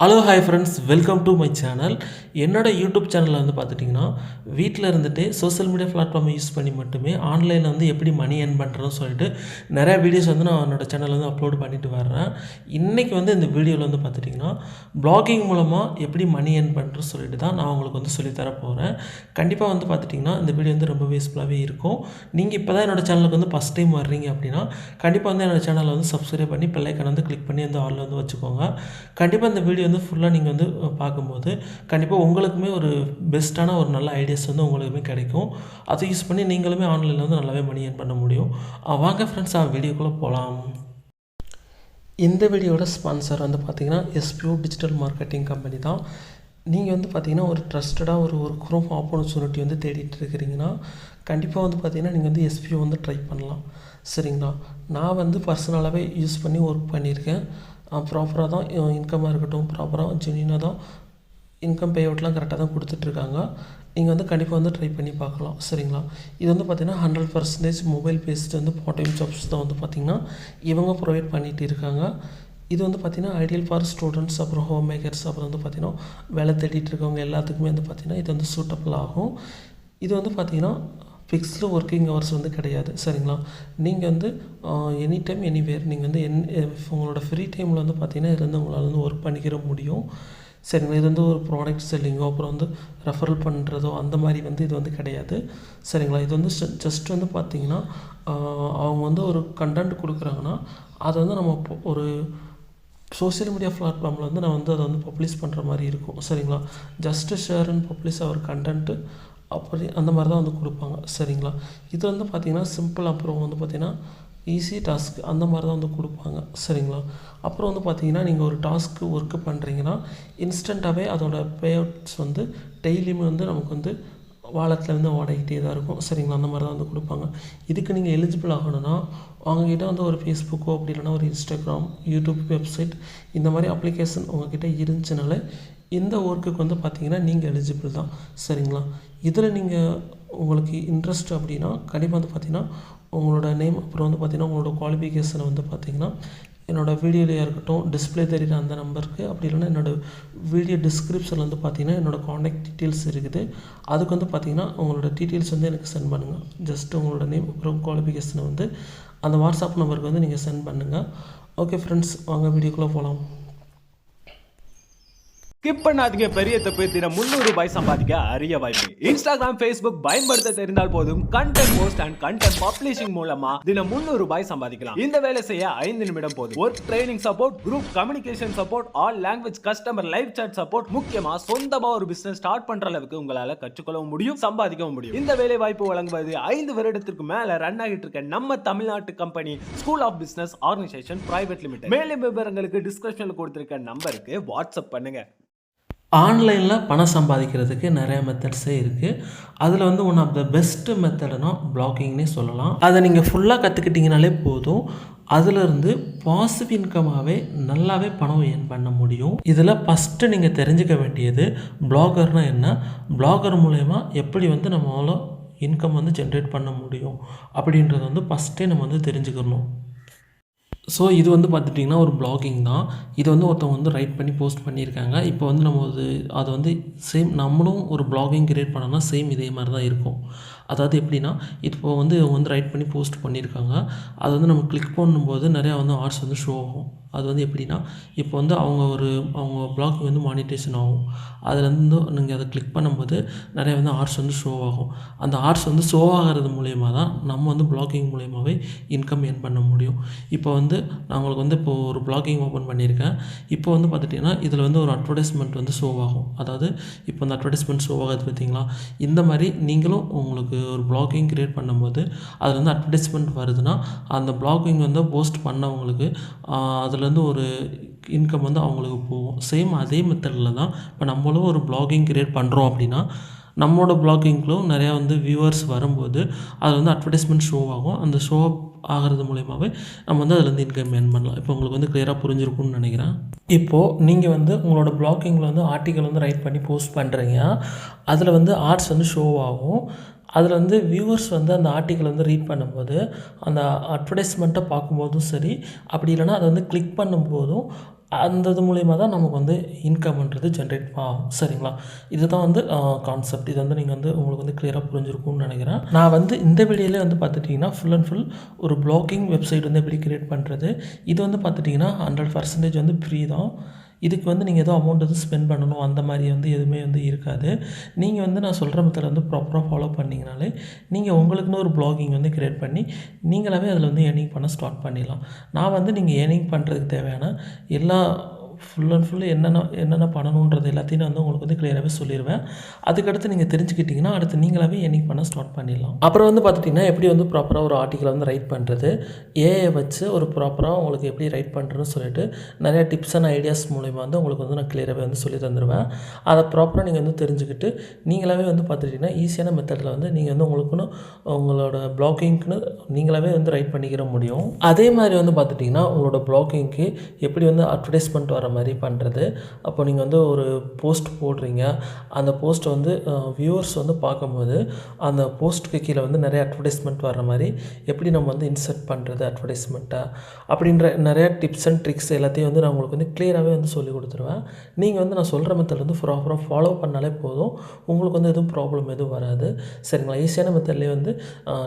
Hello hi friends, welcome to my channel. என்னோடய YouTube சேனலில் வந்து பார்த்துட்டிங்கன்னா, வீட்டில் இருந்துட்டு சோஷியல் மீடியா பிளாட்ஃபார்மை யூஸ் பண்ணி மட்டுமே ஆன்லைனில் வந்து எப்படி மணி ஏர்ன் பண்ணுறதுன்னு சொல்லிட்டு நிறையா வீடியோஸ் வந்து நான் என்னோடய சேனலில் வந்து அப்லோட் பண்ணிட்டு வர்றேன். இன்றைக்கி வந்து இந்த வீடியோவில் வந்து பார்த்துட்டிங்கன்னா, ப்ளாகிங் மூலமாக எப்படி மணி ஏர்ன் பண்ணுறதுன்னு சொல்லிட்டு தான் நான் உங்களுக்கு வந்து சொல்லித்தர போகிறேன். கண்டிப்பாக வந்து பார்த்துட்டிங்கன்னா இந்த வீடியோ வந்து ரொம்ப யூஸ்ஃபுல்லாகவே இருக்கும். நீங்கள் இப்போ தான் என்னோடய சேனலுக்கு வந்து ஃபஸ்ட் டைம் வர்றீங்க அப்படின்னா, கண்டிப்பாக வந்து என்னோடய சேனலை வந்து சப்ஸ்கிரைப் பண்ணி பெல் ஐக்கானை வந்து கிளிக் பண்ணி வந்து ஆலில் வந்து வச்சுக்கோங்க. கண்டிப்பாக இந்த வீடியோ வந்து ஃபுல்லாக நீங்கள் வந்து பார்க்கும்போது கண்டிப்பாக உங்களுக்குமே ஒரு பெஸ்ட்டான ஒரு நல்ல ஐடியாஸ் வந்து உங்களுக்குமே கிடைக்கும். அதை யூஸ் பண்ணி நீங்களுமே ஆன்லைனில் வந்து நல்லாவே மணி ஏர்ன் பண்ண முடியும். வாங்க ஃப்ரெண்ட்ஸ், வீடியோக்குள்ளே போகலாம். இந்த வீடியோட ஸ்பான்சர் வந்து பார்த்திங்கன்னா எஸ்பிஓ டிஜிட்டல் மார்க்கெட்டிங் கம்பெனி தான். நீங்கள் வந்து பார்த்திங்கன்னா ஒரு ட்ரஸ்டடாக ஒரு ஒர்க் ஃப்ரம் ஆப்பர்ச்சுனிட்டி வந்து தேடிட்டு இருக்கிறீங்கன்னா கண்டிப்பாக வந்து பார்த்திங்கன்னா நீங்கள் வந்து எஸ்பிஓ வந்து ட்ரை பண்ணலாம். சரிங்களா? நான் வந்து பர்சனலாகவே யூஸ் பண்ணி ஒர்க் பண்ணியிருக்கேன். ப்ராப்பராக தான் இன்கமாக இருக்கட்டும், ப்ராப்பராக ஜென்யூனாக தான் இன்கம் பே அவுட்லாம் கரெக்டாக தான் கொடுத்துட்ருக்காங்க. நீங்கள் வந்து கண்டிப்பாக வந்து ட்ரை பண்ணி பார்க்கலாம். சரிங்களா? இது வந்து பார்த்திங்கன்னா 100% மொபைல் பேஸ்டு வந்து பார்ட் டைம் ஜாப்ஸ் தான் வந்து பார்த்திங்கன்னா இவங்க ப்ரொவைட் பண்ணிகிட்டு இருக்காங்க. இது வந்து பார்த்திங்கன்னா ஐடியல் ஃபார் ஸ்டூடெண்ட்ஸ், அப்புறம் ஹோம் மேக்கர்ஸ், அப்புறம் வந்து பார்த்திங்கன்னா வேலை தேடிட்டு இருக்கவங்க எல்லாத்துக்குமே வந்து பார்த்திங்கன்னா இது வந்து சூட்டபிள் ஆகும். இது வந்து பார்த்திங்கன்னா ஃபிக்ஸ்டு ஒர்க்கிங் ஹவர்ஸ் வந்து கிடையாது. சரிங்களா? நீங்கள் வந்து எனி டைம் எனிவேர் நீங்கள் வந்து உங்களோட ஃப்ரீ டைமில் வந்து பார்த்திங்கன்னா இது வந்து உங்களால் வந்து ஒர்க் பண்ணிக்கிற முடியும். சரிங்களா? இது வந்து ஒரு ப்ராடக்ட் செல்லிங்கோ அப்புறம் வந்து ரெஃபரல் பண்ணுறதோ அந்த மாதிரி வந்து இது வந்து கிடையாது. சரிங்களா? இது வந்து ஜஸ்ட் வந்து பார்த்திங்கன்னா அவங்க வந்து ஒரு கண்டென்ட் கொடுக்குறாங்கன்னா அதை வந்து நம்ம ஒரு சோஷியல் மீடியா பிளாட்ஃபார்மில் வந்து நான் வந்து அதை வந்து பப்ளிஷ் பண்ணுற மாதிரி இருக்கும். சரிங்களா? Just share and publish our content அப்படி அந்த மாதிரி தான் வந்து கொடுப்பாங்க. சரிங்களா? இது வந்து பார்த்திங்கன்னா சிம்பிள், அப்புறம் வந்து பார்த்திங்கன்னா ஈஸி டாஸ்க் அந்த மாதிரி தான் வந்து கொடுப்பாங்க. சரிங்களா? அப்புறம் வந்து பார்த்திங்கன்னா நீங்கள் ஒரு டாஸ்க்கு ஒர்க்கு பண்ணுறீங்கன்னா இன்ஸ்டண்ட்டாகவே அதோட பே அவுட்ஸ் வந்து டெய்லியுமே வந்து நமக்கு வந்து வாலெட்டில் வந்து ஓடிக்கிட்டே தான் இருக்கும். சரிங்களா? அந்த மாதிரி தான் வந்து கொடுப்பாங்க. இதுக்கு நீங்கள் எலிஜிபிள் ஆகணும்னா அவங்கக்கிட்ட வந்து ஒரு ஃபேஸ்புக்கோ அப்படி இல்லைனா ஒரு இன்ஸ்டாகிராம், யூடியூப் வெப்சைட் இந்த மாதிரி அப்ளிகேஷன் உங்கள்கிட்ட இருந்துச்சுனாலே இந்த ஒர்க்குக்கு வந்து பார்த்திங்கன்னா நீங்கள் எலிஜிபிள் தான். சரிங்களா? இதில் நீங்கள் உங்களுக்கு இன்ட்ரெஸ்ட் அப்படின்னா கண்டிப்பாக வந்து பார்த்திங்கன்னா உங்களோட நேம், அப்புறம் வந்து பார்த்திங்கன்னா உங்களோட குவாலிஃபிகேஷனை வந்து பார்த்திங்கன்னா என்னோடய வீடியோலையாக இருக்கட்டும், டிஸ்பிளே தெரியுற அந்த நம்பருக்கு, அப்படி இல்லைனா என்னோடய வீடியோ டிஸ்கிரிப்ஷனில் வந்து பார்த்திங்கன்னா என்னோடய காண்டாக்ட் டீட்டெயில்ஸ் இருக்குது. அதுக்கு வந்து பார்த்திங்கன்னா உங்களோட டீட்டெயில்ஸ் வந்து எனக்கு சென்ட் பண்ணுங்கள். ஜஸ்ட் உங்களோட நேம் அப்புறம் குவாலிஃபிகேஷனை வந்து அந்த வாட்ஸ்அப் நம்பருக்கு வந்து நீங்கள் சென்ட் பண்ணுங்கள். ஓகே ஃப்ரெண்ட்ஸ், வாங்க வீடியோக்குள்ளே போகலாம். ஸ்கிப் பண்ணாதீங்க. பெரிய தப்பு. தினம் 300 ரூபாய் சம்பாதிக்க அரிய வாய்ப்பு. இன்ஸ்டாகிராம், ஃபேஸ்புக் பயன்படுத்த தெரிந்தால் போதும். Content post and content publishing மூலமா தினம் 300 ரூபாய் சம்பாதிக்கலாம். இந்த வேலை செய்ய 5 நிமிடம் போதும். Work training support, group communication support, all language customer live chat support, முக்கியமா சொந்தமா ஒரு பிசினஸ் ஸ்டார்ட் பண்ற அளவுக்கு உங்களால கற்றுக்கொள்ளவும் முடியும், சம்பாதிக்கவும் முடியும். இந்த வேலை வாய்ப்பு வழங்குவது 5 வருடத்திற்கு மேல ரன் ஆகிட்டு இருக்க நம்ம தமிழ்நாட்டு company school of business organisation private limited. மேலும் விவரங்களுக்கு டிஸ்கிரிப்ஷன்ல கொடுத்திருக்க நம்பருக்கு வாட்ஸ்அப் பண்ணுங்க. ஆன்லைனில் பணம் சம்பாதிக்கிறதுக்கு நிறைய மெத்தட்ஸே இருக்குது. அதில் வந்து ஒன் ஆஃப் த பெஸ்ட்டு மெத்தடுனா ப்ளாகிங்னே சொல்லலாம். அதை நீங்கள் ஃபுல்லாக கற்றுக்கிட்டிங்கனாலே போதும். அதிலிருந்து பாசிவ் இன்கமாகவே நல்லாவே பணம் ஏர்ன் பண்ண முடியும். இதில் ஃபஸ்ட்டு நீங்கள் தெரிஞ்சுக்க வேண்டியது ப்ளாகர்னால் என்ன, ப்ளாகர் மூலயமா எப்படி வந்து நம்மளால் இன்கம் வந்து ஜென்ரேட் பண்ண முடியும் அப்படின்றத வந்து ஃபஸ்ட்டே நம்ம வந்து தெரிஞ்சுக்கணும். ஸோ இது வந்து பார்த்துட்டிங்கன்னா ஒரு ப்ளாகிங் தான். இது வந்து ஒருத்தவங்க வந்து ரைட் பண்ணி போஸ்ட் பண்ணியிருக்காங்க. இப்போ வந்து நம்ம அது வந்து சேம் நம்மளும் ஒரு ப்ளாகிங் கிரியேட் பண்ணோம்னா சேம் இதே மாதிரி தான் இருக்கும். அதாவது எப்படின்னா, இப்போ வந்து இவங்க வந்து ரைட் பண்ணி போஸ்ட் பண்ணியிருக்காங்க. அது வந்து நம்ம கிளிக் பண்ணும்போது நிறையா வந்து ஆட்ஸ் வந்து ஷோ ஆகும். அது வந்து எப்படின்னா, இப்போ வந்து அவங்க ப்ளாகிங் வந்து மானிட்டேஷன் ஆகும். அதுலேருந்து நீங்கள் அதை கிளிக் பண்ணும்போது நிறையா வந்து ஆட்ஸ் வந்து ஷோ ஆகும். அந்த ஆட்ஸ் வந்து ஷோ ஆகிறது மூலயமா தான் நம்ம வந்து ப்ளாகிங் மூலயமாவே இன்கம் ஏர்ன் பண்ண முடியும். இப்போ வந்து நான் உங்களுக்கு வந்து இப்போது ஒரு ப்ளாகிங் ஓப்பன் பண்ணியிருக்கேன். இப்போ வந்து பார்த்துட்டிங்கன்னா இதில் வந்து ஒரு அட்வர்டைஸ்மெண்ட் வந்து ஷோ ஆகும். அதாவது இப்போ அந்த அட்வர்டைஸ்மெண்ட் ஷோ ஆகுது பார்த்தீங்களா, இந்த மாதிரி நீங்களும் உங்களுக்கு ஒரு ப்ளாகிங் கிரியேட் பண்ணும்போது அதில் வந்து அட்வர்டைஸ்மெண்ட் வருதுன்னா அந்த ப்ளாகிங் வந்து போஸ்ட் பண்ணவங்களுக்கு அதுலேருந்து ஒரு இன்கம் வந்து அவங்களுக்கு போகும். சேம் அதே மெத்தடில் தான் இப்போ நம்மளும் ஒரு ப்ளாகிங் கிரியேட் பண்ணுறோம் அப்படின்னா நம்மளோட ப்ளாகிங்க்கும் நிறையா வந்து வியூவர்ஸ் வரும்போது அதில் வந்து அட்வர்டைஸ்மெண்ட் ஷோ ஆகும். அந்த ஷோ ஆகிறது மூலயமாவே நம்ம வந்து அதுலேருந்து இன்கம் ஏர்ன் பண்ணலாம். இப்போ உங்களுக்கு வந்து கிளியராக புரிஞ்சிருக்கும்னு நினைக்கிறேன். இப்போது நீங்கள் வந்து உங்களோட ப்ளாகிங்கில் வந்து ஆர்டிக்கல் வந்து ரைட் பண்ணி போஸ்ட் பண்ணுறீங்க. அதில் வந்து ஆட்ஸ் வந்து ஷோ ஆகும். அதில் வந்து வியூவர்ஸ் வந்து அந்த ஆர்டிக்கல் வந்து ரீட் பண்ணும்போது அந்த அட்வர்டைஸ்மெண்ட்டை பார்க்கும்போதும் சரி, அப்படி இல்லைனா அதை வந்து கிளிக் பண்ணும்போதும் அந்த இது மூலிமா தான் நமக்கு வந்து இன்கம்ன்றது ஜென்ரேட் ஆகும். சரிங்களா? இதுதான் வந்து கான்செப்ட். இது வந்து நீங்கள் வந்து உங்களுக்கு வந்து கிளியராக புரிஞ்சிருக்கும்னு நினைக்கிறேன். நான் வந்து இந்த வீடியோவிலே வந்து பார்த்துட்டிங்கன்னா ஃபுல் அண்ட் ஃபுல் ஒரு ப்ளாகிங் வெப்சைட் வந்து எப்படி கிரியேட் பண்ணுறது, இது வந்து பார்த்துட்டிங்கன்னா 100% வந்து ஃப்ரீ தான். இதுக்கு வந்து நீங்கள் எதுவும் அமௌண்ட் வந்து ஸ்பெண்ட் பண்ணணும் அந்த மாதிரி வந்து எதுவுமே வந்து இருக்காது. நீங்கள் வந்து நான் சொல்கிற மெத்தட் வந்து ப்ராப்பராக ஃபாலோ பண்ணிங்கனாலே நீங்கள் உங்களுக்குன்னு ஒரு ப்ளாகிங் வந்து கிரியேட் பண்ணி நீங்களாவே அதில் வந்து ஏர்னிங் பண்ண ஸ்டார்ட் பண்ணிடலாம். நான் வந்து நீங்கள் ஏர்னிங் பண்ணுறதுக்கு தேவையான எல்லா ஃபுல் அண்ட் ஃபுல் என்னென்ன பண்ணணுன்றது எல்லாத்தையும் நான் வந்து உங்களுக்கு வந்து கிளியராகவே சொல்லிடுவேன். அதுக்கடுத்து நீங்கள் தெரிஞ்சுக்கிட்டிங்கன்னா அடுத்து நீங்களாவே ஏர்னிங் பண்ண ஸ்டார்ட் பண்ணிடலாம். அப்புறம் வந்து பார்த்துட்டிங்கன்னா எப்படி வந்து ப்ராப்பராக ஒரு ஆர்டிக்கலை வந்து ரைட் பண்ணுறது, ஏஐ வச்சு ஒரு ப்ராப்பராக உங்களுக்கு எப்படி ரைட் பண்ணுறதுன்னு சொல்லிட்டு நிறைய டிப்ஸ் அண்ட் ஐடியாஸ் மூலிமா வந்து உங்களுக்கு வந்து நான் கிளியராகவே வந்து சொல்லி தந்துடுவேன். அதை ப்ராப்பராக நீங்கள் வந்து தெரிஞ்சுக்கிட்டு நீங்களாவே வந்து பார்த்துட்டிங்கன்னா ஈஸியான மெத்தடில் வந்து நீங்கள் வந்து உங்களுக்குன்னு உங்களோட ப்ளாகிங்க்குன்னு நீங்களாவே வந்து ரைட் பண்ணிக்கிற முடியும். அதே மாதிரி வந்து பார்த்துட்டிங்கன்னா உங்களோட ப்ளாகிங்க்கு எப்படி வந்து அட்வர்டைஸ்மெண்ட் வர மாதிரி பண்ணுறது. அப்போ நீங்கள் வந்து ஒரு போஸ்ட் போடுறீங்க, அந்த போஸ்ட்டை வந்து வியூவர்ஸ் வந்து பார்க்கும்போது அந்த போஸ்ட்டுக்கு கீழே வந்து நிறைய அட்வர்டைஸ்மெண்ட் வர்ற மாதிரி எப்படி நம்ம வந்து இன்சர்ட் பண்ணுறது அட்வர்டைஸ்மெண்ட்டை அப்படின்ற நிறைய டிப்ஸ் அண்ட் ட்ரிக்ஸ் எல்லாத்தையும் வந்து நான் உங்களுக்கு வந்து கிளியராகவே வந்து சொல்லி கொடுத்துருவேன். நீங்கள் வந்து நான் சொல்கிற மெத்தட் வந்து ப்ராப்பராக ஃபாலோ பண்ணாலே போதும், உங்களுக்கு வந்து எதுவும் ப்ராப்ளம் எதுவும் வராது. சரிங்களா? ஈஸியான மெத்தட்லேயே வந்து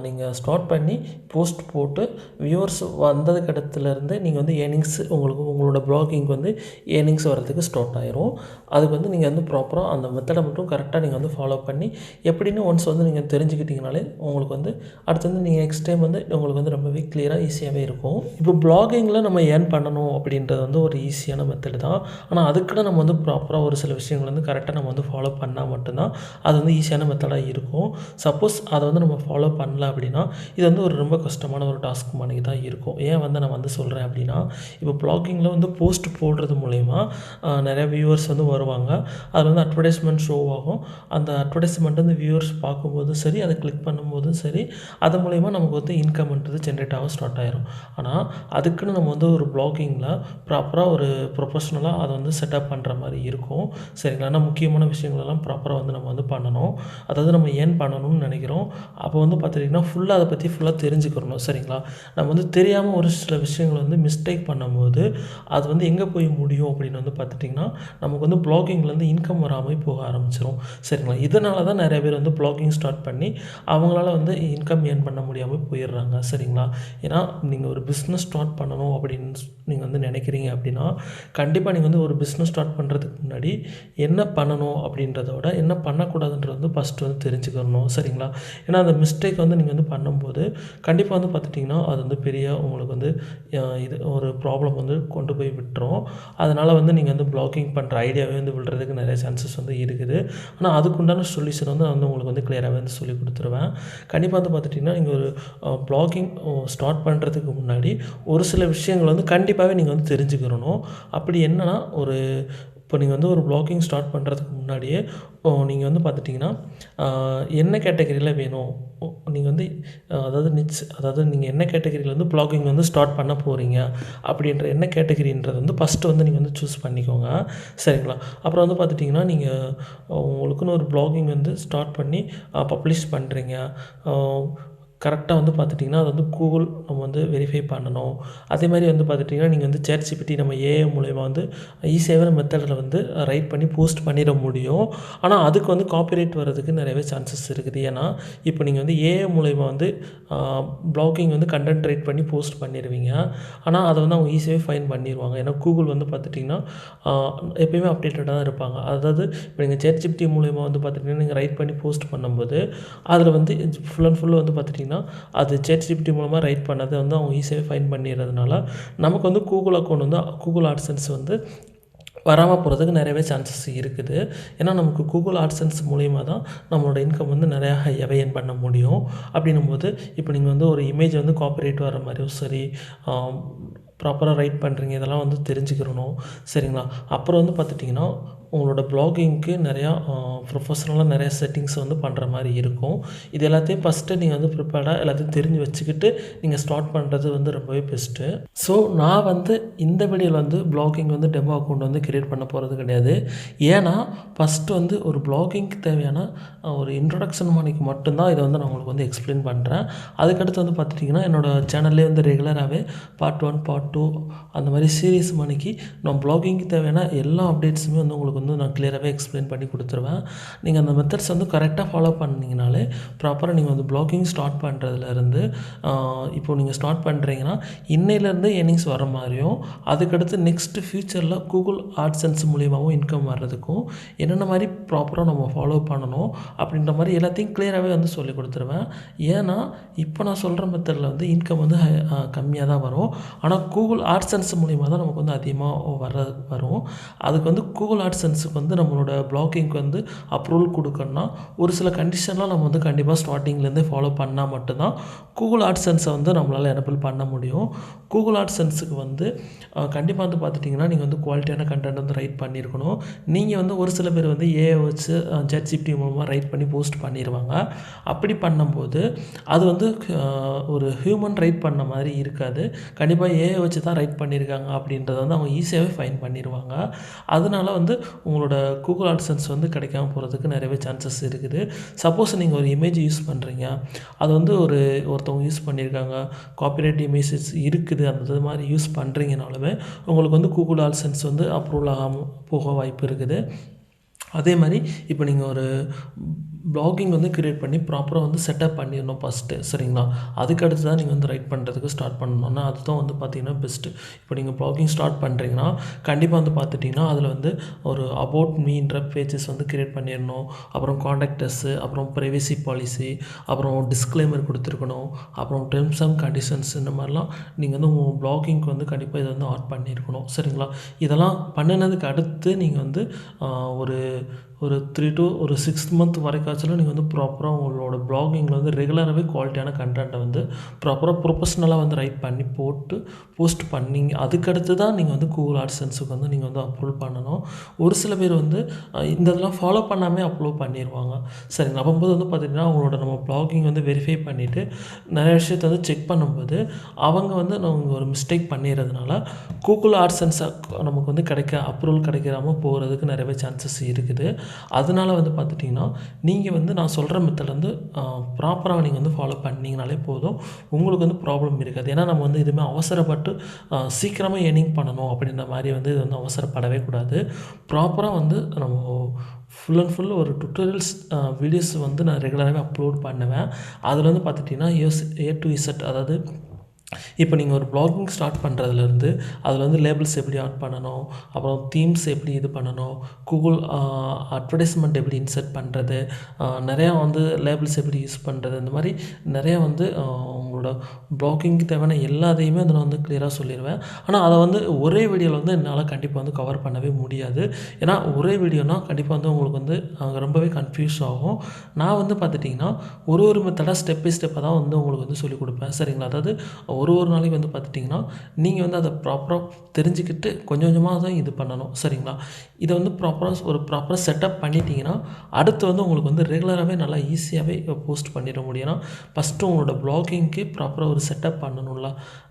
நீங்கள் ஸ்டார்ட் பண்ணி போஸ்ட் போட்டு வியூவர்ஸ் வந்ததுக்கு இடத்துலேருந்து நீங்கள் வந்து ஏர்னிங்ஸ் உங்களோட ப்ளாகிங் வந்து ஏர்னிங்ஸ் வரதுக்கு ஸ்டார்ட் ஆயிரும். அதுக்கு வந்து நீங்கள் வந்து ப்ராப்பராக அந்த மெத்தடை மட்டும் கரெக்டாக நீங்கள் வந்து ஃபாலோ பண்ணி எப்படின்னு ஒன்ஸ் வந்து நீங்கள் தெரிஞ்சுக்கிட்டிங்கனாலே உங்களுக்கு வந்து அடுத்து வந்து நீங்கள் நெக்ஸ்ட் டைம் வந்து உங்களுக்கு வந்து ரொம்பவே கிளியராக ஈஸியாகவே இருக்கும். இப்போ ப்ளாகிங்கில் நம்ம ஏர்ன் பண்ணணும் அப்படின்றது வந்து ஒரு ஈஸியான மெத்தடு தான். ஆனால் அதுக்குன்னு நம்ம வந்து ப்ராப்பராக ஒரு சில விஷயங்கள் வந்து கரெக்டாக நம்ம வந்து ஃபாலோ பண்ணால் மட்டும்தான் அது வந்து ஈஸியான மெத்தடாக இருக்கும். சப்போஸ் அதை வந்து நம்ம ஃபாலோ பண்ணல அப்படின்னா இது வந்து ஒரு ரொம்ப கஷ்டமான ஒரு டாஸ்க் மாதிரி தான் இருக்கும். ஏன் வந்து நான் வந்து சொல்கிறேன் அப்படின்னா, இப்போ ப்ளாகிங்கில் வந்து போஸ்ட் போடுறது மூலயமா நிறைய வியூவர்ஸ் வந்து வருவாங்க. அதில் வந்து அட்வர்டைஸ்மெண்ட் ஷோ ஆகும். அந்த அட்வர்டைஸ்மெண்ட் வந்து வியூவர்ஸ் பார்க்கும்போதும் சரி, அதை கிளிக் பண்ணும்போதும் சரி, அது மூலயமா நமக்கு வந்து இன்கம்ன்றது ஜென்ரேட் ஆக ஸ்டார்ட் ஆயிரும். ஆனால் அதுக்குன்னு நம்ம வந்து ஒரு ப்ளாகிங்கில் ப்ராப்பராக ஒரு ப்ரொஃபஷ்னலாக அதை வந்து செட்டப் பண்ணுற மாதிரி இருக்கும். சரிங்களா? ஆனால் முக்கியமான விஷயங்களெல்லாம் ப்ராப்பராக வந்து நம்ம வந்து பண்ணணும். அதாவது நம்ம ஏர்ன் பண்ணணும்னு நினைக்கிறோம். அப்போ வந்து பார்த்துட்டிங்கன்னா ஃபுல்லாக அதை பற்றி ஃபுல்லாக தெரிஞ்சுக்கிறணும். சரிங்களா? நம்ம வந்து தெரியாமல் ஒரு சில விஷயங்கள் வந்து மிஸ்டேக் பண்ணும்போது அது வந்து எங்கே போய் முடியும் அப்படின்னு வந்து பார்த்துட்டிங்கன்னா நமக்கு வந்து ப்ளாகிங்லேருந்து இன்கம் வராமல் போக ஆரம்பிச்சிடும். சரிங்களா? இதனால தான் நிறைய பேர் வந்து ப்ளாகிங் ஸ்டார்ட் பண்ணி அவங்களால வந்து இன்கம் ஏர்ன் பண்ண முடியாமல் போயிடுறாங்க. சரிங்களா? ஏன்னா நீங்கள் ஒரு பிஸ்னஸ் ஸ்டார்ட் பண்ணணும் அப்படின்னு நீங்கள் வந்து நினைக்கிறீங்க அப்படின்னா கண்டிப்பாக நீங்கள் வந்து ஒரு பிஸ்னஸ் ஸ்டார்ட் பண்ணுறதுக்கு முன்னாடி என்ன பண்ணணும் அப்படின்றத விட என்ன பண்ணக்கூடாதுன்றது வந்து ஃபஸ்ட்டு வந்து தெரிஞ்சுக்கணும். சரிங்களா? ஏன்னா அந்த மிஸ்டேக் வந்து நீங்கள் வந்து பண்ணும்போது கண்டிப்பாக வந்து பார்த்துட்டிங்கன்னா அது வந்து பெரிய உங்களுக்கு வந்து இது ஒரு ப்ராப்ளம் வந்து கொண்டு போய் விட்டுரும். அதனால் வந்து நீங்கள் வந்து ப்ளாகிங் பண்ணுற ஐடியாவே வந்து விழுறதுக்கு நிறைய சான்சஸ் வந்து இருக்குது. ஆனால் அதுக்குண்டான சொல்யூஷன் வந்து நான் வந்து உங்களுக்கு வந்து கிளியராகவே வந்து சொல்லி கொடுத்துருவேன். கண்டிப்பாக வந்து பார்த்துட்டிங்கன்னா நீங்கள் ஒரு ப்ளாகிங் ஸ்டார்ட் பண்ணுறதுக்கு முன்னாடி ஒரு சில விஷயங்கள் வந்து கண்டிப்பாகவே நீங்கள் வந்து தெரிஞ்சுக்கிறணும். அப்படி என்னன்னா இப்போ நீங்கள் வந்து ஒரு ப்ளாகிங் ஸ்டார்ட் பண்ணுறதுக்கு முன்னாடியே நீங்கள் வந்து பார்த்துட்டிங்கன்னா என்ன கேட்டகரியில் வேணும் நீங்கள் வந்து அதாவது நீங்கள் என்ன கேட்டகரியில் வந்து ப்ளாகிங் வந்து ஸ்டார்ட் பண்ண போகிறீங்க அப்படின்ற என்ன கேட்டகரின்றது வந்து ஃபஸ்ட்டு வந்து நீங்கள் வந்து சூஸ் பண்ணிக்கோங்க. சரிங்களா? அப்புறம் வந்து பார்த்துட்டிங்கன்னா நீங்கள் உங்களுக்குன்னு ஒரு ப்ளாகிங் வந்து ஸ்டார்ட் பண்ணி பப்ளிஷ் பண்ணுறீங்க. கரெக்டாக வந்து பார்த்துட்டிங்கன்னா அது வந்து கூகுள் நம்ம வந்து வெரிஃபை பண்ணணும். அதே மாதிரி வந்து பார்த்துட்டிங்கன்னா நீங்கள் வந்து ChatGPT நம்ம ஏஐ மூலயமா வந்து ஈஸியான மெத்தடில் வந்து ரைட் பண்ணி போஸ்ட் பண்ணிட முடியும். ஆனால் அதுக்கு வந்து காப்பிரைட் வர்றதுக்கு நிறையவே சான்சஸ் இருக்குது. ஏன்னா இப்போ நீங்கள் வந்து ஏஐ மூலயமா வந்து ப்ளாகிங் வந்து கண்டென்ட் ரைட் பண்ணி போஸ்ட் பண்ணிடுவீங்க. ஆனால் அதை வந்து அவங்க ஈஸியாகவே ஃபைன் பண்ணிடுவாங்க. ஏன்னா கூகுள் வந்து பார்த்துட்டிங்கன்னா எப்பயுமே அப்டேட்டடாக தான் இருப்பாங்க. அதாவது இப்போ நீங்கள் ChatGPT மூலயமா வந்து பார்த்துட்டிங்கன்னா நீங்கள் ரைட் பண்ணி போஸ்ட் பண்ணும்போது அதில் வந்து ஃபுல் அண்ட் ஃபுல் வந்து பார்த்துட்டிங்கன்னா அது ChatGPT மூலமாக ரைட் பண்ணதை வந்து அவங்க ஈஸியாகவே ஃபைன் பண்ணிடுறதுனால நமக்கு வந்து கூகுள் அக்கௌண்ட் வந்து கூகுள் ஆட்சன்ஸ் வந்து வராமல் போகிறதுக்கு நிறையவே சான்சஸ் இருக்குது. ஏன்னா நமக்கு கூகுள் ஆட்சன்ஸ் மூலிமா தான் நம்மளோட இன்கம் வந்து நிறையா ஹையாகவே ஏர்ன் பண்ண முடியும். அப்படின்னும்போது இப்போ நீங்கள் வந்து ஒரு இமேஜ் வந்து காப்பிரைட் வர மாதிரியும் சரி, ப்ராப்பராக ரைட் பண்ணுறீங்க இதெல்லாம் வந்து தெரிஞ்சுக்கிறணும். சரிங்களா? அப்புறம் வந்து பார்த்துட்டிங்கன்னா உங்களோட ப்ளாகிங்க்கு நிறையா ப்ரொஃபஷ்னலாக நிறைய செட்டிங்ஸ் வந்து பண்ணுற மாதிரி இருக்கும். இது எல்லாத்தையும் ஃபஸ்ட்டு நீங்கள் வந்து ப்ரிப்பேர்டாக எல்லாத்தையும் தெரிஞ்சு வச்சுக்கிட்டு நீங்கள் ஸ்டார்ட் பண்ணுறது வந்து ரொம்பவே பெஸ்ட்டு. ஸோ நான் வந்து இந்த வீடியோவில் வந்து ப்ளாகிங் வந்து டெமோ அக்கௌண்ட் வந்து கிரியேட் பண்ண போகிறது கிடையாது. ஏன்னா ஃபஸ்ட்டு வந்து ஒரு ப்ளாகிங்க்கு தேவையான ஒரு இன்ட்ரொடக்ஷன் மணிக்கு மட்டும்தான் இதை வந்து நான் உங்களுக்கு வந்து எக்ஸ்பிளைன் பண்ணுறேன். அதுக்கடுத்து வந்து பார்த்துட்டிங்கன்னா என்னோடய சேனல்லே வந்து ரெகுலராகவே பார்ட் 1 பார்ட் 2 அந்த மாதிரி சீரீஸ் மணிக்கு நான் ப்ளாகிங்க்கு தேவையான எல்லா அப்டேட்ஸுமே வந்து உங்களுக்கு வந்து நான் கிளியராகவே எக்ஸ்பிளைன் பண்ணி கொடுத்துருவேன். நீங்கள் அந்த மெத்தட்ஸ் வந்து கரெக்டாக ஃபாலோ பண்ணிங்கனாலே ப்ராப்பராக நீங்கள் வந்து ப்ளாகிங் ஸ்டார்ட் பண்ணுறதுலேருந்து இப்போது நீங்கள் ஸ்டார்ட் பண்ணுறீங்கன்னா இன்னையிலேருந்து ஏர்னிங்ஸ் வர மாதிரியும், அதுக்கடுத்து நெக்ஸ்ட்டு ஃப்யூச்சரில் கூகுள் ஆட்சென்ஸ் மூலியமாகவும் இன்கம் வர்றதுக்கும் என்னென்ன மாதிரி ப்ராப்பராக நம்ம ஃபாலோ பண்ணணும் அப்படின்ற மாதிரி எல்லாத்தையும் கிளியராகவே வந்து சொல்லி கொடுத்துருவேன். ஏன்னா இப்போ நான் சொல்கிற மெத்தடில் வந்து இன்கம் வந்து கம்மியாக தான் வரும். ஆனால் கூகுள் ஆட்சென்ஸ் மூலிமா தான் நமக்கு வந்து அதிகமாக வரும். அதுக்கு வந்து கூகுள் ஆட்சென்ஸுக்கு வந்து நம்மளோட ப்ளாகிங்க்கு வந்து அப்ரூவல் கொடுக்கணும்னா ஒரு சில கண்டிஷன்லாம் நம்ம வந்து கண்டிப்பாக ஸ்டார்டிங்லேருந்தே ஃபாலோ பண்ணால் மட்டும்தான் கூகுள் ஆட்சென்ஸை வந்து நம்மளால் எனபிள் பண்ண முடியும். கூகுள் ஆட்சென்ஸுக்கு வந்து கண்டிப்பாக வந்து பார்த்துட்டிங்கன்னா நீங்கள் வந்து குவாலிட்டியான கண்டென்ட் வந்து ரைட் பண்ணியிருக்கணும். நீங்கள் வந்து ஒரு சில பேர் வந்து ஏஐ வச்சு ChatGPT மூலமாக ரைட் பண்ணி போஸ்ட் பண்ணிடுவாங்க. அப்படி பண்ணும்போது அது வந்து ஒரு ஹியூமன் ரைட் பண்ண மாதிரி இருக்காது. கண்டிப்பாக ஏஐ வச்சு தான் ரைட் பண்ணியிருக்காங்க அப்படின்றத வந்து அவங்க ஈஸியாகவே ஃபைன் பண்ணிடுவாங்க. அதனால வந்து உங்களோட கூகுள் ஆட்சென்ஸ் வந்து கிடைக்காம போகிறதுக்கு நிறையவே சான்சஸ் இருக்குது. சப்போஸ் நீங்கள் ஒரு இமேஜ் யூஸ் பண்ணுறீங்க, அது வந்து ஒருத்தவங்க யூஸ் பண்ணியிருக்காங்க, காப்பிரைட் இமேஜஸ் இருக்குது, அந்த மாதிரி யூஸ் பண்ணுறீங்கனாலுமே உங்களுக்கு வந்து கூகுள் ஆட்சென்ஸ் வந்து அப்ரூவல் ஆகாமல் போக வாய்ப்பு இருக்குது. அதே மாதிரி இப்போ நீங்கள் ஒரு ப்ளாகிங் வந்து கிரியேட் பண்ணி ப்ராப்பராக வந்து செட்டப் பண்ணிடணும் ஃபஸ்ட்டு, சரிங்களா? அதுக்கடுத்து தான் நீங்கள் வந்து ரைட் பண்ணுறதுக்கு ஸ்டார்ட் பண்ணணும்னா அதுதான் வந்து பார்த்திங்கன்னா பெஸ்ட்டு. இப்போ நீங்கள் ப்ளாகிங் ஸ்டார்ட் பண்ணுறீங்கன்னா கண்டிப்பாக வந்து பார்த்துட்டிங்கன்னா அதில் வந்து ஒரு அபவுட் மீன்ற பேஜஸ் வந்து கிரியேட் பண்ணிடணும். அப்புறம் கான்டாக்டர்ஸு, அப்புறம் ப்ரைவசி பாலிசி, அப்புறம் டிஸ்க்ளைமர் கொடுத்துருக்கணும், அப்புறம் டெர்ம்ஸ் அண்ட் கண்டிஷன்ஸ், இந்த மாதிரிலாம் நீங்கள் வந்து உங்கள் ப்ளாகிங்க்கு வந்து கண்டிப்பாக இதை வந்து ஆட் பண்ணியிருக்கணும், சரிங்களா? இதெல்லாம் பண்ணினதுக்கு அடுத்து நீங்கள் வந்து ஒரு 3 to 6 மந்த் வரைக்காச்சும் நீங்கள் வந்து ப்ராப்பராக உங்களோட ப்ளாகிங்கில் வந்து ரெகுலராகவே குவாலிட்டியான கண்டென்ட்டை வந்து ப்ராப்பராக ப்ரொஃபஷ்னலாக வந்து ரைட் பண்ணி போட்டு போஸ்ட் பண்ணிங்க. அதுக்கடுத்து தான் நீங்கள் வந்து கூகுள் ஆட்சென்ஸுக்கு வந்து நீங்கள் வந்து அப்லோட் பண்ணணும். ஒரு சில பேர் வந்து இந்த இதெல்லாம் ஃபாலோ பண்ணாமல் அப்லோட் பண்ணிடுவாங்க, சரிங்களா? அப்போது வந்து பார்த்திங்கன்னா அவங்களோட நம்ம ப்ளாகிங் வந்து வெரிஃபை பண்ணிவிட்டு நிறைய விஷயத்தை வந்து செக் பண்ணும்போது அவங்க வந்து நம்ம ஒரு மிஸ்டேக் பண்ணிடுறதுனால கூகுள் ஆட்சென்ஸ் நமக்கு வந்து அப்ரூவல் கிடைக்காமல் போகிறதுக்கு நிறையவே சான்சஸ் இருக்குது. அதனால வந்து பார்த்துட்டிங்கன்னா நீங்கள் வந்து நான் சொல்கிற மெத்தட் வந்து ப்ராப்பராக நீங்கள் வந்து ஃபாலோ பண்ணிங்கனாலே போதும், உங்களுக்கு வந்து ப்ராப்ளம் இருக்காது. ஏன்னா நம்ம வந்து எதுவுமே அவசரப்பட்டு சீக்கிரமாக ஏர்னிங் பண்ணணும் அப்படின்ற மாதிரி வந்து இது வந்து அவசரப்படவே கூடாது. ப்ராப்பராக வந்து நம்ம ஃபுல் அண்ட் ஃபுல் ஒரு டுட்டோரியல்ஸ் வீடியோஸ் வந்து நான் ரெகுலராகவே அப்லோட் பண்ணுவேன். அதில் வந்து பார்த்துட்டிங்கன்னா A to Z, அதாவது இப்போ நீங்கள் ஒரு ப்ளாகிங் ஸ்டார்ட் பண்ணுறதுலேருந்து அதில் வந்து லேபிள்ஸ் எப்படி ஆட் பண்ணணும், அப்புறம் தீம்ஸ் எப்படி இது பண்ணணும், கூகுள் அட்வர்டைஸ்மெண்ட் எப்படி இன்சர்ட் பண்ணுறது, நிறையா வந்து லேபிள்ஸ் எப்படி யூஸ் பண்ணுறது, இந்த மாதிரி நிறையா வந்து உங்களோட ப்ளாகிங்க்கு தேவையான எல்லாத்தையுமே வந்து நான் வந்து கிளியராக சொல்லிடுவேன். ஆனால் அதை வந்து ஒரே வீடியோவில் வந்து என்னால் கண்டிப்பாக வந்து கவர் பண்ணவே முடியாது. ஏன்னா ஒரே வீடியோனால் கண்டிப்பாக வந்து உங்களுக்கு வந்து ரொம்பவே கன்ஃபியூஸ் ஆகும். நான் வந்து பார்த்துட்டிங்கன்னா ஒரு மெத்தடாக ஸ்டெப் பை ஸ்டெப்பாக தான் வந்து உங்களுக்கு வந்து சொல்லிக் கொடுப்பேன், சரிங்களா? அதாவது ஒரு நாளைக்கு வந்து பார்த்துட்டிங்கன்னா நீங்கள் வந்து அதை ப்ராப்பராக தெரிஞ்சுக்கிட்டு கொஞ்சம் கொஞ்சமாக தான் இது பண்ணணும், சரிங்களா? இதை வந்து ப்ராப்பராக செட்டப் பண்ணிட்டீங்கன்னா அடுத்து வந்து உங்களுக்கு வந்து ரெகுலராகவே நல்லா ஈஸியாகவே போஸ்ட் பண்ணிட முடியும். ஏன்னா ஃபஸ்ட்டு உங்களோட ப்ளாகிங்க்கு ப்ராப்பராக ஒரு செட்டப் பண்ணணும்ல.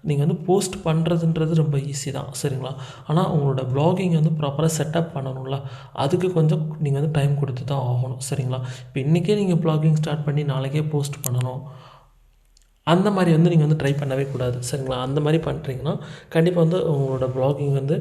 நீங்கள் வந்து போஸ்ட் பண்ணுறதுன்றது ரொம்ப ஈஸி தான், சரிங்களா? ஆனால் உங்களோட ப்ளாகிங் வந்து ப்ராப்பராக செட்டப் பண்ணணும்ல, அதுக்கு கொஞ்சம் நீங்கள் வந்து டைம் கொடுத்து தான் ஆகணும், சரிங்களா? இப்போ இன்றைக்கே நீங்கள் ப்ளாகிங் ஸ்டார்ட் பண்ணி நாளைக்கே போஸ்ட் பண்ணணும் அந்த மாதிரி வந்து நீங்கள் வந்து ட்ரை பண்ணவே கூடாது, சரிங்களா? அந்த மாதிரி பண்ணுறீங்கன்னா கண்டிப்பாக வந்து உங்களோட ப்ளாகிங் வந்து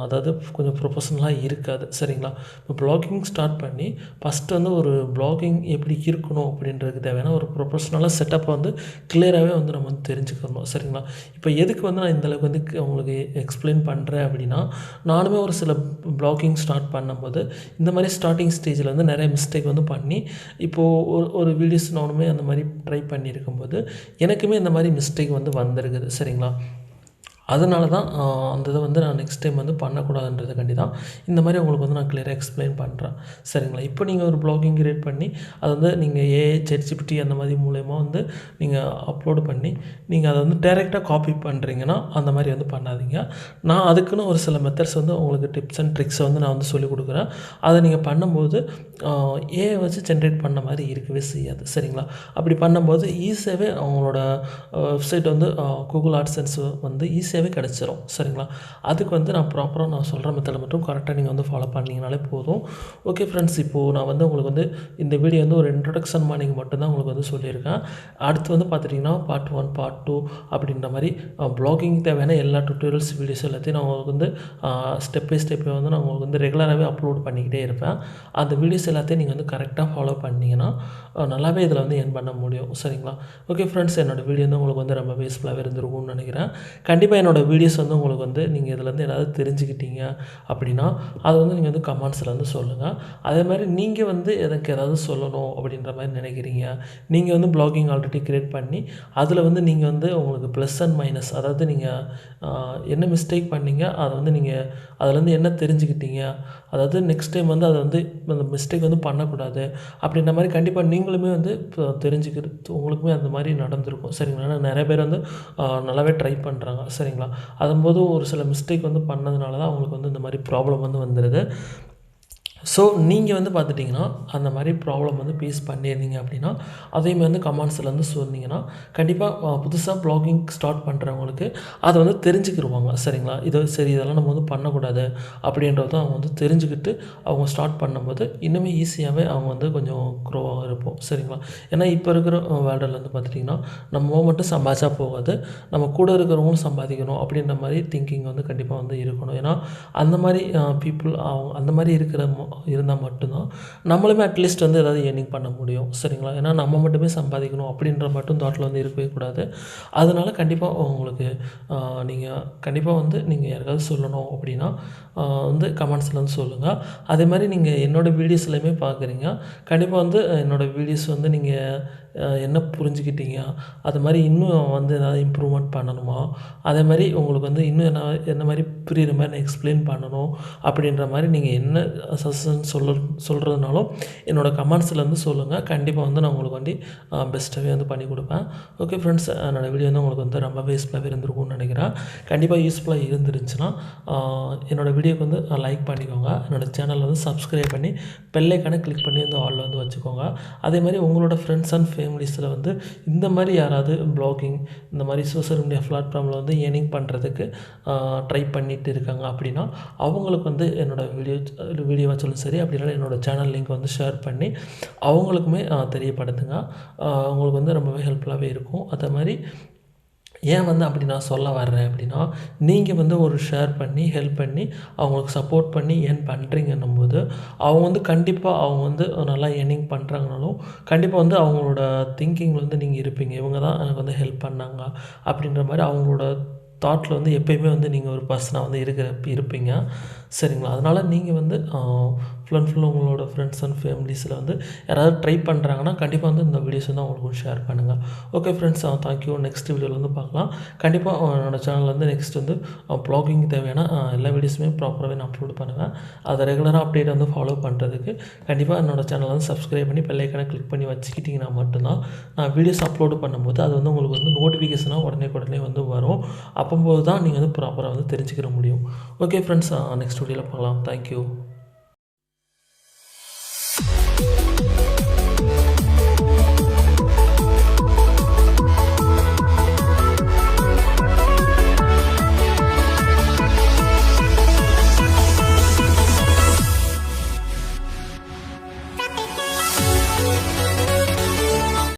அதாவது கொஞ்சம் ப்ரொஃபஷ்னலாக இருக்காது, சரிங்களா? இப்போ ப்ளாகிங் ஸ்டார்ட் பண்ணி ஃபஸ்ட்டு வந்து ஒரு ப்ளாகிங் எப்படி இருக்கணும் அப்படின்றதுக்கு தேவையான ஒரு ப்ரொஃபஷ்னலாக செட்டப்பை வந்து கிளியராகவே வந்து நம்ம வந்து தெரிஞ்சுக்கணும், சரிங்களா? இப்போ எதுக்கு வந்து நான் இந்தளவுக்கு வந்து உங்களுக்கு எக்ஸ்பிளைன் பண்ணுறேன் அப்படின்னா, நானுமே ஒரு சில ப்ளாகிங் ஸ்டார்ட் பண்ணும்போது இந்த மாதிரி ஸ்டார்டிங் ஸ்டேஜில் வந்து நிறைய மிஸ்டேக் வந்து பண்ணி இப்போது ஒரு வீடியோஸ் நானுமே அந்த மாதிரி ட்ரை பண்ணியிருக்கும்போது எனக்குமே இந்த மாதிரி மிஸ்டேக் வந்து வந்திருக்குது, சரிங்களா? அதனால தான் அந்த இதை வந்து நான் நெக்ஸ்ட் டைம் வந்து பண்ணக்கூடாதுன்றதுக்காண்டி தான் இந்த மாதிரி உங்களுக்கு வந்து நான் கிளியராக எக்ஸ்பிளைன் பண்ணுறேன். சரிங்களா? இப்போ நீங்கள் ஒரு ப்ளாகிங் கிரியேட் பண்ணி அதை வந்து நீங்கள் ஏஐ, ChatGPT அந்த மாதிரி மூலயமா வந்து நீங்கள் அப்லோடு பண்ணி நீங்கள் அதை வந்து டைரெக்டாக காப்பி பண்ணுறீங்கன்னா அந்த மாதிரி வந்து பண்ணாதீங்க. நான் அதுக்குன்னு ஒரு சில மெத்தட்ஸ் வந்து உங்களுக்கு டிப்ஸ் அண்ட் ட்ரிக்ஸை வந்து நான் வந்து சொல்லிக் கொடுக்குறேன். அதை நீங்கள் பண்ணும்போது ஏஐ வச்சு ஜென்ரேட் பண்ண மாதிரி இருக்கவே செய்யாது. சரிங்களா? அப்படி பண்ணும்போது ஈஸியாகவே அவங்களோட வெப்சைட் வந்து கூகுள் ஆட்சென்ஸ் வந்து ஈஸியாகவே கிடச்சிரும். சரிங்களா? அதுக்கு வந்து நான் ப்ராப்பராக நான் சொல்கிற மெத்தடை மட்டும் கரெக்டாக நீங்கள் வந்து ஃபாலோ பண்ணிங்கனாலே போதும். ஓகே ஃப்ரெண்ட்ஸ், இப்போது நான் வந்து உங்களுக்கு வந்து இந்த வீடியோ வந்து ஒரு இன்ட்ரொடக்ஷன் மார்னிங் மட்டும்தான் உங்களுக்கு வந்து சொல்லியிருக்கேன். அடுத்து வந்து பார்த்துட்டிங்கன்னா பார்ட் 1, பார்ட் 2 அப்படின்ற மாதிரி ப்ளாகிங் தேவையான எல்லா டுட்டோரியல்ஸ் வீடியோஸ் எல்லாத்தையும் நான் உங்களுக்கு வந்து ஸ்டெப் பை ஸ்டெப்பை வந்து நான் உங்களுக்கு வந்து ரெகுலராகவே அப்லோட் பண்ணிக்கிட்டே இருப்பேன். அந்த வீடியோஸ் எல்லாத்தையும் நீங்கள் வந்து கரெக்டாக ஃபாலோ பண்ணிங்கன்னா நல்லாவே இதில் வந்து ஏர்ன் பண்ண முடியும். சரிங்களா? ஓகே ஃப்ரெண்ட்ஸ், என்னோடய வீடியோ வந்து உங்களுக்கு வந்து ரொம்ப யூஸ்ஃபுல்லாகவே இருந்திருக்கும்னு நினைக்கிறேன். கண்டிப்பாக என்னோடய வீடியோஸ் வந்து உங்களுக்கு வந்து நீங்கள் இதுலேருந்து ஏதாவது தெரிஞ்சுக்கிட்டீங்க அப்படின்னா அதை வந்து நீங்கள் வந்து கமெண்ட்ஸில் வந்து சொல்லுங்கள். அதே மாதிரி நீங்கள் வந்து எனக்கு ஏதாவது சொல்லணும் அப்படின்ற மாதிரி நினைக்கிறீங்க, நீங்கள் வந்து ப்ளாகிங் ஆல்ரெடி க்ரியேட் பண்ணி அதில் வந்து நீங்கள் வந்து உங்களுக்கு ப்ளஸ் அண்ட் மைனஸ், அதாவது நீங்கள் என்ன மிஸ்டேக் பண்ணீங்க, அதை வந்து நீங்கள் அதுலேருந்து என்ன தெரிஞ்சுக்கிட்டீங்க, அதாவது நெக்ஸ்ட் டைம் வந்து அதை வந்து அந்த மிஸ்டேக் வந்து பண்ணக்கூடாது அப்படின்ற மாதிரி கண்டிப்பாக நீங்களுமே வந்து இப்போ தெரிஞ்சுக்கிறது உங்களுக்குமே அந்த மாதிரி நடந்திருக்கும். சரிங்களா? ஏன்னா நிறைய பேர் வந்து நல்லாவே ட்ரை பண்ணுறாங்க. சரிங்களா? அதும்போது ஒரு சில மிஸ்டேக் வந்து பண்ணதுனால தான் அவங்களுக்கு வந்து இந்த மாதிரி ப்ராப்ளம் வந்து வந்துடுது. ஸோ நீங்கள் வந்து பார்த்துட்டிங்கன்னா அந்த மாதிரி ப்ராப்ளம் வந்து ஃபேஸ் பண்ணியிருந்தீங்க அப்படின்னா அதையுமே வந்து கமெண்ட்ஸில் வந்து சொன்னீங்கன்னா கண்டிப்பாக புதுசாக ப்ளாகிங் ஸ்டார்ட் பண்ணுறவங்களுக்கு அதை வந்து தெரிஞ்சுக்கிடுவாங்க. சரிங்களா? சரி இதெல்லாம் நம்ம வந்து பண்ணக்கூடாது அப்படின்றத அவங்க வந்து தெரிஞ்சுக்கிட்டு அவங்க ஸ்டார்ட் பண்ணும்போது இன்னுமே ஈஸியாகவே அவங்க வந்து கொஞ்சம் க்ரோவாக இருப்போம். சரிங்களா? ஏன்னா இப்போ இருக்கிற வேர்ல்டில் வந்து பார்த்துட்டிங்கன்னா நம்ம மட்டும் சம்பாதிச்சா போகாது, நம்ம கூட இருக்கிறவங்களும் சம்பாதிக்கணும் அப்படின்ற மாதிரி திங்கிங் வந்து கண்டிப்பாக வந்து இருக்கணும். ஏன்னா அந்த மாதிரி பீப்புள் அவங்க அந்த மாதிரி இருந்தால் மட்டும்தான் நம்மளுமே அட்லீஸ்ட் வந்து ஏதாவது ஏர்னிங் பண்ண முடியும். சரிங்களா? ஏன்னா நம்ம மட்டுமே சம்பாதிக்கணும் அப்படின்ற மட்டும் தாட்டில் வந்து இருக்கவே கூடாது. அதனால கண்டிப்பாக உங்களுக்கு நீங்கள் கண்டிப்பாக வந்து நீங்கள் யாருக்காவது சொல்லணும் அப்படின்னா வந்து கமெண்ட்ஸில் வந்து சொல்லுங்கள். அதே மாதிரி நீங்கள் என்னோடய வீடியோஸ்லையுமே பார்க்குறீங்க, கண்டிப்பாக வந்து என்னோடய வீடியோஸ் வந்து நீங்கள் என்ன புரிஞ்சுக்கிட்டீங்க, அது மாதிரி இன்னும் வந்து ஏதாவது இம்ப்ரூவ்மெண்ட் பண்ணணுமா, அதே மாதிரி உங்களுக்கு வந்து இன்னும் என்ன மாதிரி புரிகிற மாதிரி நான் எக்ஸ்பிளைன் பண்ணணும் அப்படின்ற மாதிரி நீங்கள் என்ன சஜஷன் சொல்கிறதுனாலும் என்னோடய கமெண்ட்ஸில் வந்து சொல்லுங்கள். கண்டிப்பாக வந்து நான் உங்களுக்கு வந்து பெஸ்ட்டாகவே வந்து பண்ணி கொடுப்பேன். ஓகே ஃப்ரெண்ட்ஸ், என்னோடய வீடியோ வந்து உங்களுக்கு வந்து ரொம்ப யூஸ்ஃபுல்லாகவே இருந்திருக்கும்னு நினைக்கிறேன். கண்டிப்பாக யூஸ்ஃபுல்லாக இருந்துருந்துச்சுன்னா என்னோடய வீடியோக்கு வந்து லைக் பண்ணிக்கோங்க. என்னோடய சேனலை வந்து சப்ஸ்கிரைப் பண்ணி பெல் ஐக்கானை கிளிக் பண்ணி வந்து ஆல்ல வந்து வச்சுக்கோங்க. அதே மாதிரி உங்களோட ஃப்ரெண்ட்ஸ் அண்ட் ஃபேமிலிஸில் வந்து இந்த மாதிரி யாராவது ப்ளாகிங் இந்த மாதிரி சோஷியல் மீடியா பிளாட்ஃபார்மில் வந்து ஏர்னிங் பண்ணுறதுக்கு ட்ரை பண்ணிட்டு இருக்காங்க அப்படின்னா அவங்களுக்கு வந்து என்னோடய வீடியோவாக சொல்லும் சரி, அப்படி இல்லைனா என்னோடய சேனல் லிங்க் வந்து ஷேர் பண்ணி அவங்களுக்குமே தெரியப்படுத்துங்க. அவங்களுக்கு வந்து ரொம்பவே ஹெல்ப்ஃபுல்லாகவே இருக்கும். அதே மாதிரி ஏன் வந்து அப்படி நான் சொல்ல வர்றேன் அப்படின்னா, நீங்கள் வந்து ஒரு ஷேர் பண்ணி ஹெல்ப் பண்ணி அவங்களுக்கு சப்போர்ட் பண்ணி ஏர்ன் பண்ணுறீங்கன்னும்போது அவங்க வந்து கண்டிப்பாக அவங்க வந்து நல்லா ஏர்னிங் பண்ணுறாங்கனாலும் கண்டிப்பாக வந்து அவங்களோட திங்கிங்கில் வந்து நீங்கள் இருப்பீங்க. இவங்க தான் எனக்கு வந்து ஹெல்ப் பண்ணாங்க அப்படின்ற மாதிரி அவங்களோட தாட்டில் வந்து எப்போயுமே வந்து நீங்கள் ஒரு பர்சனாக வந்து இருப்பீங்க. சரிங்களா? அதனால் நீங்கள் வந்து ஃபுல் அண்ட் ஃபுல் உங்களோட ஃப்ரெண்ட்ஸ் அண்ட் ஃபேமிலிஸில் வந்து யாராவது ட்ரை பண்ணுறாங்கன்னா கண்டிப்பாக வந்து இந்த வீடியோஸ் வந்து அவங்களுக்கு ஷேர் பண்ணுங்கள். Okay friends, thank you. நெக்ஸ்ட் வீடியோவில் வந்து பார்க்கலாம். கண்டிப்பாக என்னோடய சேனலில் வந்து நெக்ஸ்ட் வந்து ப்ளாகிங் தேவையான எல்லா வீடியோஸுமே ப்ராப்பராகவே நான் அப்லோட் பண்ணுவேன். அதை ரெகுலராக அப்டேட் வந்து ஃபாலோ பண்ணுறதுக்கு கண்டிப்பாக என்னோடய சேனலை வந்து சப்ஸ்கிரைப் பண்ணி பெல் ஐக்கானை கிளிக் பண்ணி வச்சுக்கிட்டிங்கன்னா மட்டும்தான் நான் வீடியோஸ் அப்லோடு பண்ணும்போது அது வந்து உங்களுக்கு வந்து நோட்டிஃபிகேஷனாக உடனே வந்து வரும். அப்போது தான் நீங்கள் வந்து ப்ராப்பராக வந்து தெரிஞ்சுக்கிற முடியும். ஓகே ஃப்ரெண்ட்ஸ், நெக்ஸ்ட் வீடியோவில் பார்க்கலாம். தேங்க்யூ.